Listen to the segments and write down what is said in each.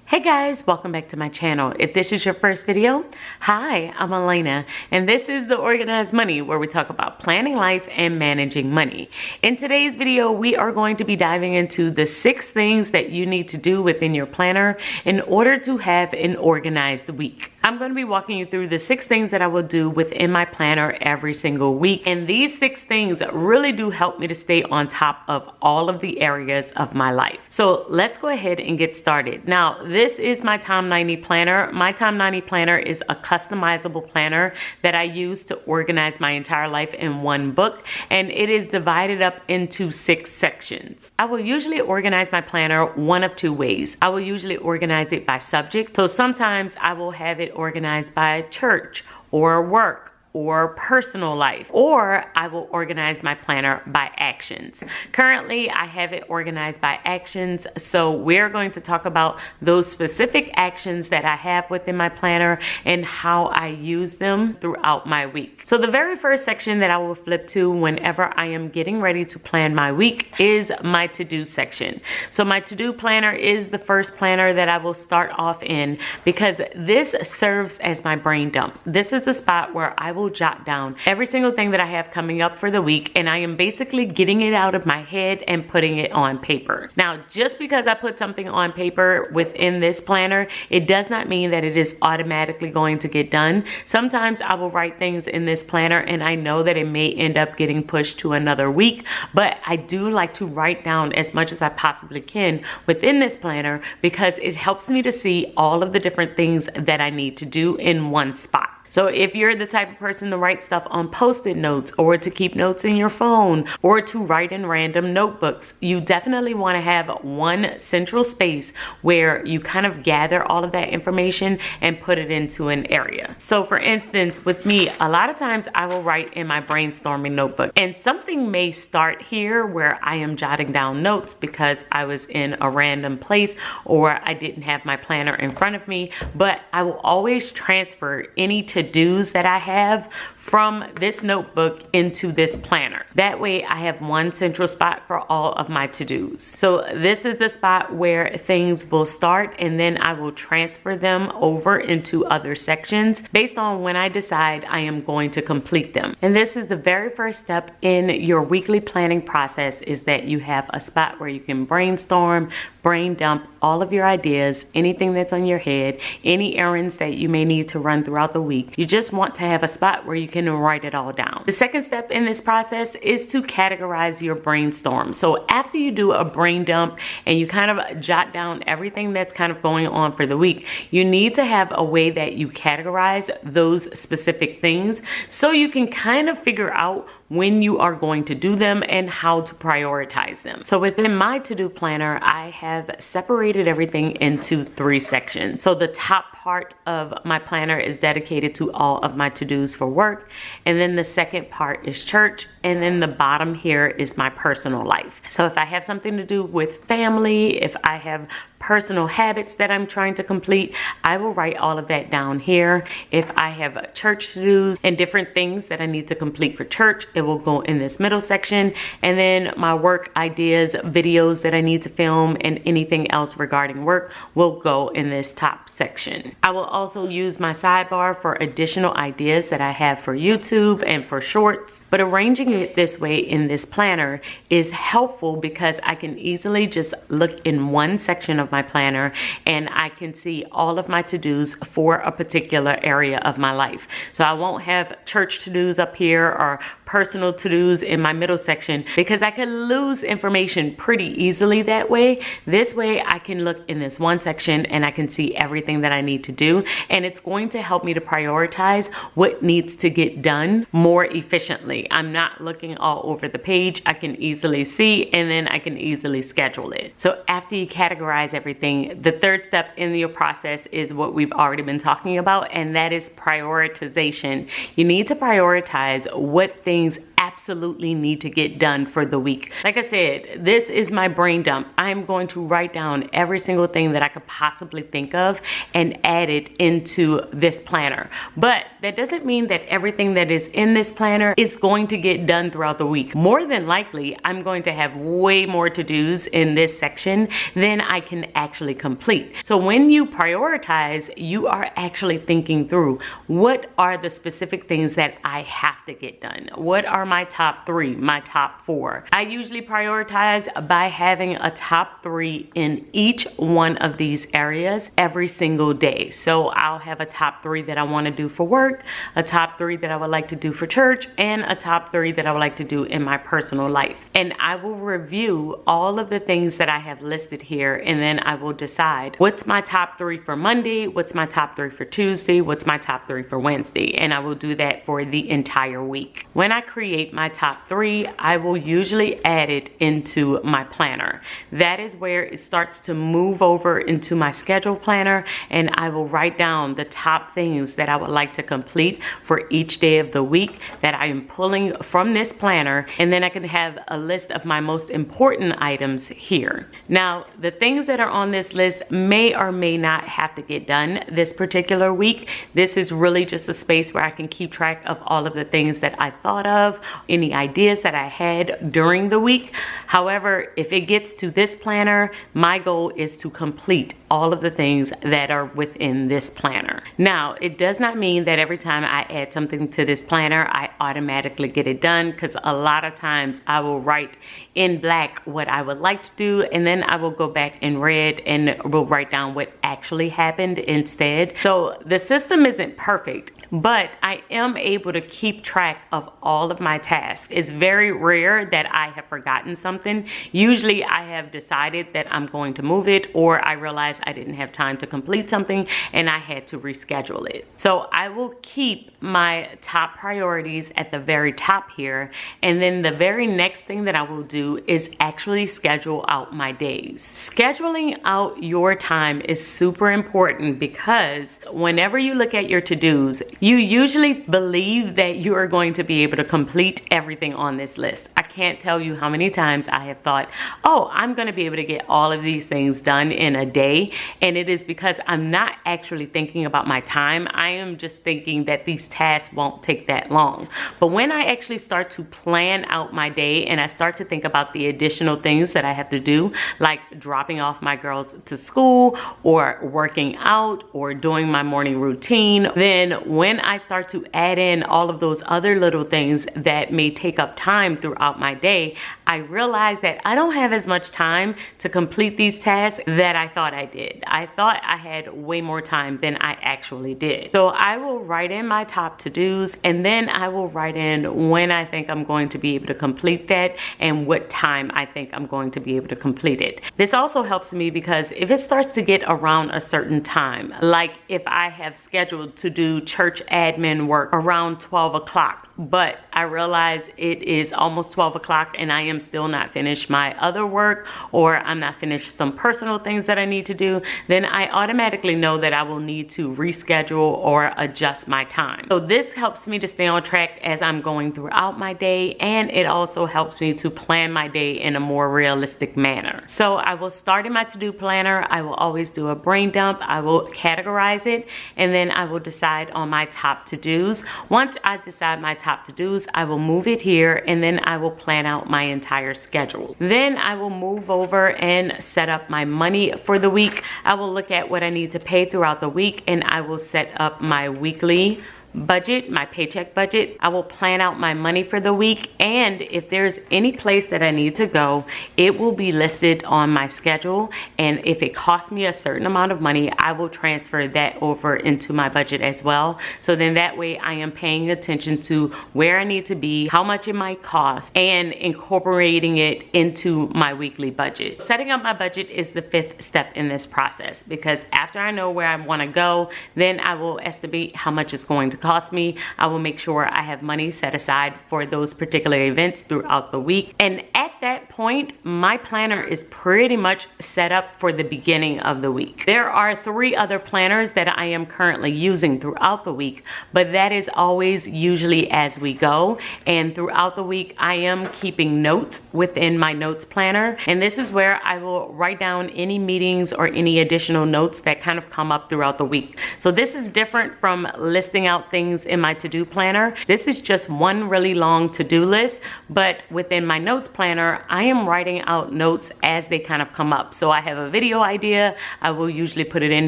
Hey guys, welcome back to my channel. If this is your first video, hi, I'm Alaina, and this is the Organized Money, where we talk about planning life and managing money. In today's video, we are going to be diving into the 6 things that you need to do within your planner in order to have an organized week. I'm going to be walking you through the 6 things that I will do within my planner every single week. And these 6 things really do help me to stay on top of all of the areas of my life. So let's go ahead and get started. Now, this is my Tom 90 planner. My Tom 90 planner is a customizable planner that I use to organize my entire life in one book. And it is divided up into 6 sections. I will usually organize my planner one of 2 ways. I will usually organize it by subject. So sometimes I will have it organized by church or work or personal life, or I will organize my planner by actions. Currently, I have it organized by actions, so we're going to talk about those specific actions that I have within my planner and how I use them throughout my week. So the very first section that I will flip to whenever I am getting ready to plan my week is my to-do section. So my to-do planner is the first planner that I will start off in because this serves as my brain dump. This is the spot where I will jot down every single thing that I have coming up for the week, and I am basically getting it out of my head and putting it on paper. Now, just because I put something on paper within this planner, it does not mean that it is automatically going to get done. Sometimes I will write things in this planner and I know that it may end up getting pushed to another week, but I do like to write down as much as I possibly can within this planner because it helps me to see all of the different things that I need to do in one spot. So if you're the type of person to write stuff on post-it notes or to keep notes in your phone or to write in random notebooks, you definitely want to have one central space where you kind of gather all of that information and put it into an area. So for instance, with me, a lot of times I will write in my brainstorming notebook, and something may start here where I am jotting down notes because I was in a random place or I didn't have my planner in front of me, but I will always transfer any to-dos that I have from this notebook into this planner. That way I have one central spot for all of my to-dos. So this is the spot where things will start, and then I will transfer them over into other sections based on when I decide I am going to complete them. And this is the very first step in your weekly planning process, is that you have a spot where you can brainstorm, brain dump all of your ideas, anything that's on your head, any errands that you may need to run throughout the week. You just want to have a spot where you can write it all down. The second step in this process is to categorize your brainstorm. So after you do a brain dump and you kind of jot down everything that's kind of going on for the week, you need to have a way that you categorize those specific things so you can kind of figure out when you are going to do them and how to prioritize them. So within my to-do planner, I have separated everything into 3 sections. So the top part of my planner is dedicated to all of my to-dos for work, and then the second part is church, and then the bottom here is my personal life. So if I have something to do with family, if I have personal habits that I'm trying to complete, I will write all of that down here. If I have church to-dos and different things that I need to complete for church, it will go in this middle section. And then my work ideas, videos that I need to film, and anything else regarding work will go in this top section. I will also use my sidebar for additional ideas that I have for YouTube and for shorts. But arranging it this way in this planner is helpful because I can easily just look in one section of my planner and I can see all of my to-dos for a particular area of my life. So I won't have church to-dos up here or personal to-dos in my middle section because I can lose information pretty easily that way. This way I can look in this one section and I can see everything that I need to do, and it's going to help me to prioritize what needs to get done more efficiently. I'm not looking all over the page. I can easily see, and then I can easily schedule it. So after you categorize everything, the third step in your process is what we've already been talking about, and that is prioritization. You need to prioritize what things absolutely need to get done for the week. Like I said, this is my brain dump. I'm going to write down every single thing that I could possibly think of and add it into this planner. But that doesn't mean that everything that is in this planner is going to get done throughout the week. More than likely, I'm going to have way more to-dos in this section than I can actually complete. So when you prioritize, you are actually thinking through, what are the specific things that I have to get done? What are my top 3, my top 4? I usually prioritize by having a top 3 in each one of these areas every single day. So I'll have a top 3 that I want to do for work, a top 3 that I would like to do for church, and a top 3 that I would like to do in my personal life. And I will review all of the things that I have listed here, and then I will decide what's my top 3 for Monday, what's my top 3 for Tuesday, what's my top 3 for Wednesday, and I will do that for the entire week. When I create my top 3, I will usually add it into my planner. That is where it starts to move over into my schedule planner, and I will write down the top things that I would like to complete for each day of the week that I am pulling from this planner, and then I can have a list of my most important items here. Now, the things that are on this list may or may not have to get done this particular week. This is really just a space where I can keep track of all of the things that I thought of, any ideas that I had during the week. However, if it gets to this planner, my goal is to complete all of the things that are within this planner. Now, it does not mean that every time I add something to this planner, I automatically get it done, because a lot of times I will write in black what I would like to do, and then I will go back in red and will write down what actually happened instead. So the system isn't perfect, but I am able to keep track of all of my tasks. It's very rare that I have forgotten something. Usually I have decided that I'm going to move it, or I realized I didn't have time to complete something and I had to reschedule it. So I will keep my top priorities at the very top here, and then the very next thing that I will do is actually schedule out my days. Scheduling out your time is super important, because whenever you look at your to-dos, you usually believe that you are going to be able to complete everything on this list. I can't tell you how many times I have thought, oh, I'm going to be able to get all of these things done in a day, and it is because I'm not actually thinking about my time. I am just thinking that these tasks won't take that long. But when I actually start to plan out my day and I start to think about the additional things that I have to do, like dropping off my girls to school, or working out, or doing my morning routine, then when I start to add in all of those other little things that may take up time throughout my day, I realize that I don't have as much time to complete these tasks that I thought I did. I thought I had way more time than I actually did. So I will write in my top to-dos, and then I will write in when I think I'm going to be able to complete that and what time I think I'm going to be able to complete it. This also helps me because if it starts to get around a certain time, like if I have scheduled to do church admin work around 12 o'clock, but I realize it is almost 12 o'clock and I am still not finished my other work, or I'm not finished some personal things that I need to do, then I automatically know that I will need to reschedule or adjust my time. So this helps me to stay on track as I'm going throughout my day, and it also helps me to plan my day in a more realistic manner. So I will start in my to-do planner. I will always do a brain dump. I will categorize it, and then I will decide on my top to-dos. Once I decide my top to-dos, I will move it here, and then I will plan out my entire schedule. Then I will move over and set up my money for the week. I will look at what I need to pay throughout the week, and I will set up my weekly budget, my paycheck budget. I will plan out my money for the week, and if there's any place that I need to go, it will be listed on my schedule, and if it costs me a certain amount of money, I will transfer that over into my budget as well. So then that way I am paying attention to where I need to be, how much it might cost, and incorporating it into my weekly budget. Setting up my budget is the 5th step in this process, because after I know where I want to go, then I will estimate how much it's going to cost me. I will make sure I have money set aside for those particular events throughout the week. And at At that point, my planner is pretty much set up for the beginning of the week. There are 3 other planners that I am currently using throughout the week, but that is always usually as we go. And throughout the week, I am keeping notes within my notes planner. And this is where I will write down any meetings or any additional notes that kind of come up throughout the week. So this is different from listing out things in my to-do planner. This is just one really long to-do list, but within my notes planner, I am writing out notes as they kind of come up. So I have a video idea, I will usually put it in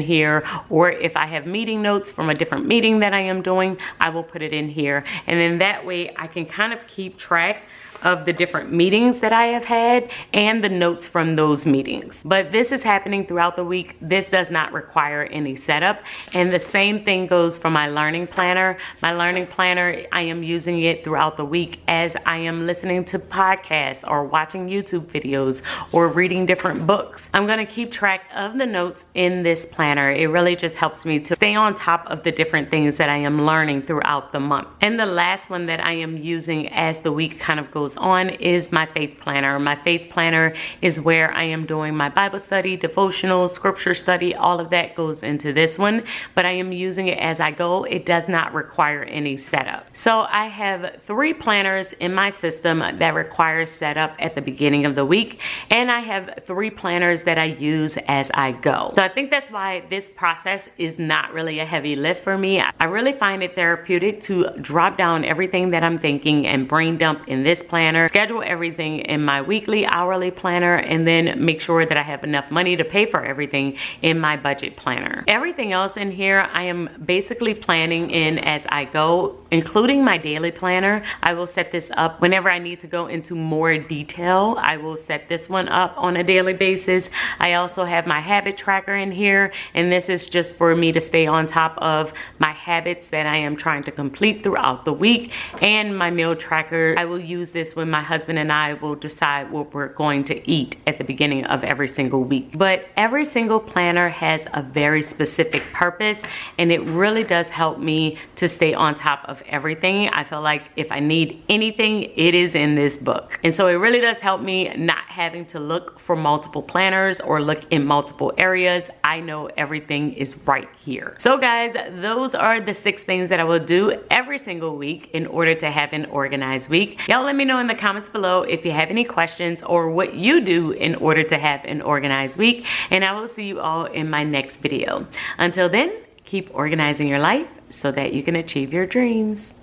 here, or if I have meeting notes from a different meeting that I am doing, I will put it in here. And then that way I can kind of keep track of the different meetings that I have had and the notes from those meetings. But this is happening throughout the week. This does not require any setup. And the same thing goes for my learning planner. My learning planner, I am using it throughout the week as I am listening to podcasts or watching YouTube videos or reading different books. I'm gonna keep track of the notes in this planner. It really just helps me to stay on top of the different things that I am learning throughout the month. And the last one that I am using as the week kind of goes on is my faith planner. My faith planner is where I am doing my Bible study, devotional, scripture study, all of that goes into this one, but I am using it as I go. It does not require any setup. So I have 3 planners in my system that require setup at the beginning of the week, and I have 3 planners that I use as I go. So I think that's why this process is not really a heavy lift for me. I really find it therapeutic to drop down everything that I'm thinking and brain dump in this planner, schedule everything in my weekly, hourly planner, and then make sure that I have enough money to pay for everything in my budget planner. Everything else in here, I am basically planning in as I go, including my daily planner. I will set this up whenever I need to go into more detail. I will set this one up on a daily basis. I also have my habit tracker in here, and this is just for me to stay on top of my habits that I am trying to complete throughout the week. And my meal tracker, I will use this when my husband and I will decide what we're going to eat at the beginning of every single week. But every single planner has a very specific purpose, and it really does help me to stay on top of everything. I feel like if I need anything, it is in this book. And so it really does help me not having to look for multiple planners or look in multiple areas. I know everything is right here. So guys, those are the 6 things that I will do every single week in order to have an organized week. Y'all let me know in the comments below if you have any questions or what you do in order to have an organized week, and I will see you all in my next video. Until then, keep organizing your life so that you can achieve your dreams.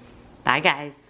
Bye guys.